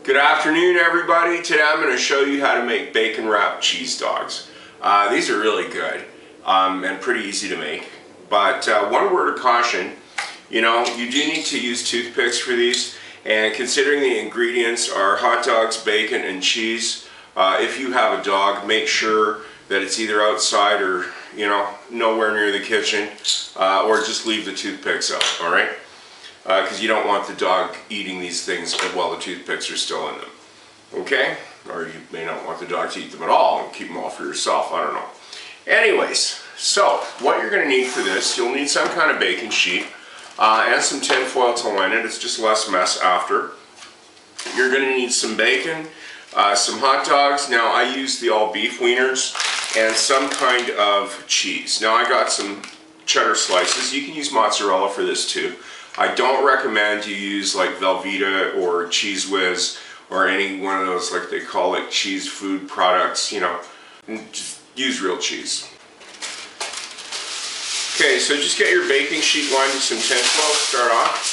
Good afternoon, everybody. Today I'm going to show you how to make bacon wrapped cheese dogs. These are really good and pretty easy to make. But one word of caution, you do need to use toothpicks for these. And considering the ingredients are hot dogs, bacon, and cheese, if you have a dog, make sure that it's either outside or, nowhere near the kitchen, or just leave the toothpicks out, all right? Because you don't want the dog eating these things while the toothpicks are still in them. Okay? Or you may not want the dog to eat them at all and keep them all for yourself. I don't know. Anyways, so what you're going to need for this, you'll need some kind of baking sheet and some tin foil to line it. It's just less mess after. You're going to need some bacon, some hot dogs. Now I use the all beef wieners and some kind of cheese. Now I got some cheddar slices. You can use mozzarella for this too. I don't recommend you use like Velveeta or Cheese Whiz or any one of those, like they call it, cheese food products, just use real cheese. Okay, so just get your baking sheet lined with some tin foil to start off.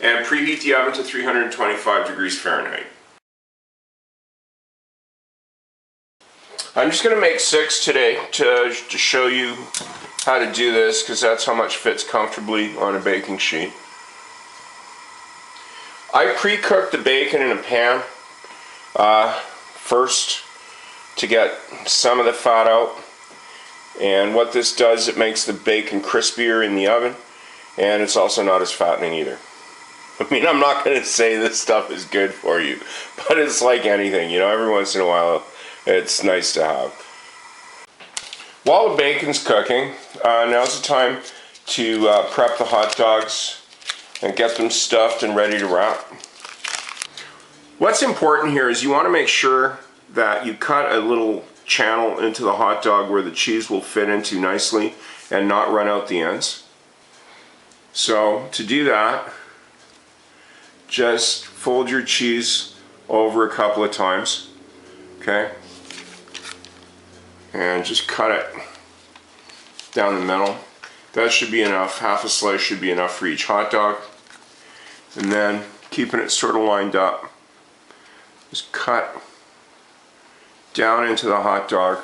And preheat the oven to 325 degrees Fahrenheit. I'm just going to make 6 today to show you how to do this, because that's how much fits comfortably on a baking sheet. I pre-cooked the bacon in a pan first to get some of the fat out, and what this does, it makes the bacon crispier in the oven, and it's also not as fattening either. I mean, I'm not going to say this stuff is good for you, but it's like anything, every once in a while it's nice to have. While the bacon's cooking, now's the time to prep the hot dogs and get them stuffed and ready to wrap. What's important here is you want to make sure that you cut a little channel into the hot dog where the cheese will fit into nicely and not run out the ends. So to do that, just fold your cheese over a couple of times, okay? And just cut it down the middle. That should be enough. Half a slice should be enough for each hot dog. And then, keeping it sort of lined up, just cut down into the hot dog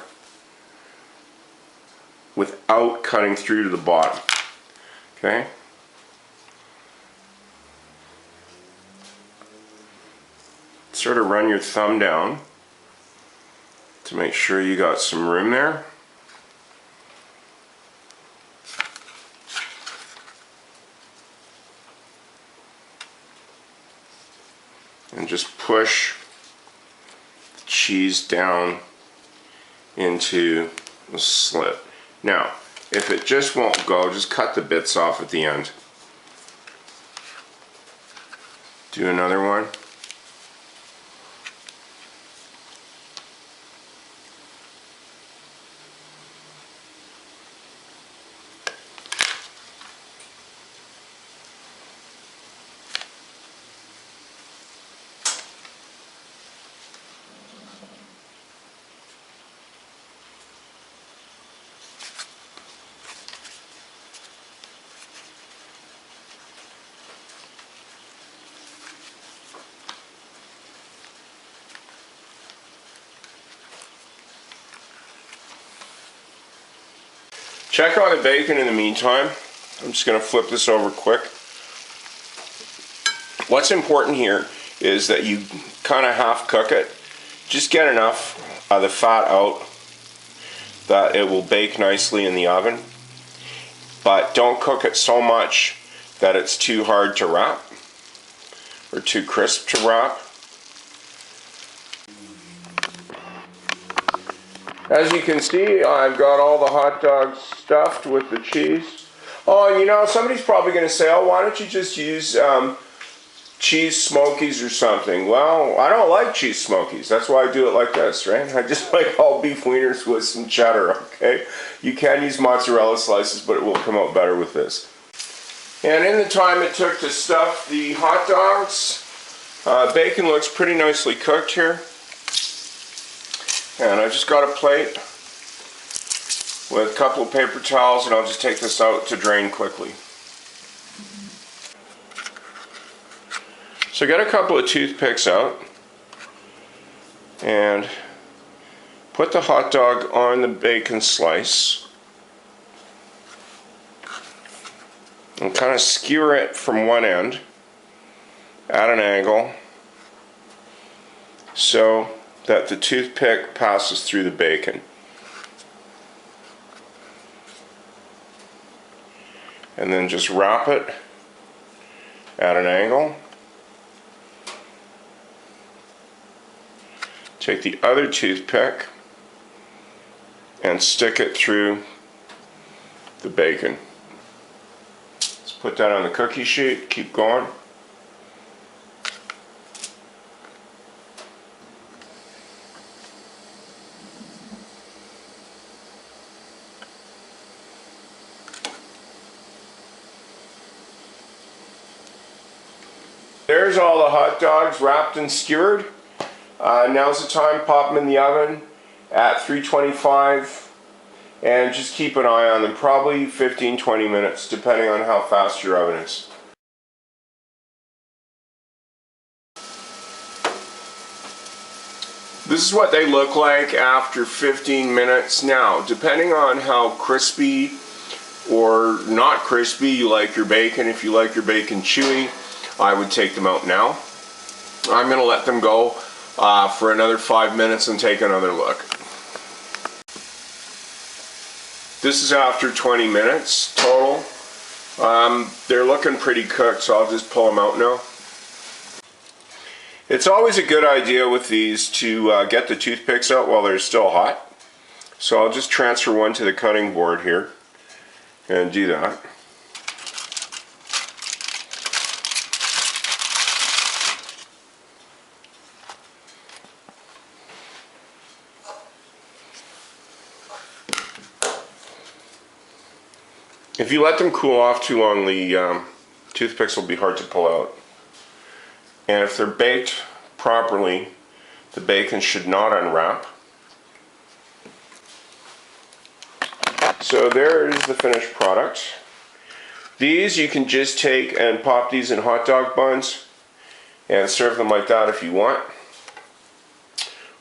without cutting through to the bottom. Okay? Sort of run your thumb down to make sure you got some room there. And just push the cheese down into the slit. Now, if it just won't go, just cut the bits off at the end. Do another one. Check on the bacon in the meantime. I'm just going to flip this over quick. What's important here is that you kind of half cook it. Just get enough of the fat out that it will bake nicely in the oven. But don't cook it so much that it's too hard to wrap or too crisp to wrap. As you can see, I've got all the hot dogs stuffed with the cheese. Oh, somebody's probably going to say, oh, why don't you just use cheese smokies or something? Well, I don't like cheese smokies. That's why I do it like this, right? I just like all beef wieners with some cheddar, okay? You can use mozzarella slices, but it will come out better with this. And in the time it took to stuff the hot dogs, bacon looks pretty nicely cooked here. And I just got a plate with a couple of paper towels, and I'll just take this out to drain quickly. So get a couple of toothpicks out and put the hot dog on the bacon slice and kind of skewer it from one end at an angle so that the toothpick passes through the bacon. And then just wrap it at an angle. Take the other toothpick and stick it through the bacon. Let's put that on the cookie sheet, keep going. There's all the hot dogs wrapped and skewered. Now's the time, pop them in the oven at 325 and just keep an eye on them, probably 15-20 minutes depending on how fast your oven is. This is what they look like after 15 minutes. Now, depending on how crispy or not crispy you like your bacon, if you like your bacon chewy, I would take them out now. I'm going to let them go for another 5 minutes and take another look. This is after 20 minutes total. They're looking pretty cooked, so I'll just pull them out now. It's always a good idea with these to get the toothpicks out while they're still hot. So I'll just transfer one to the cutting board here and do that. If you let them cool off too long, the toothpicks will be hard to pull out. And if they're baked properly, the bacon should not unwrap. So there is the finished product. These you can just take and pop these in hot dog buns and serve them like that if you want.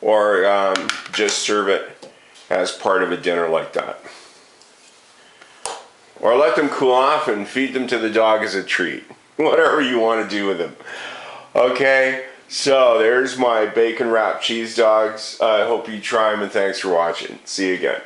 Or just serve it as part of a dinner like that. Or let them cool off and feed them to the dog as a treat. Whatever you want to do with them. Okay, so there's my bacon wrapped cheese dogs. I hope you try them and thanks for watching. See you again.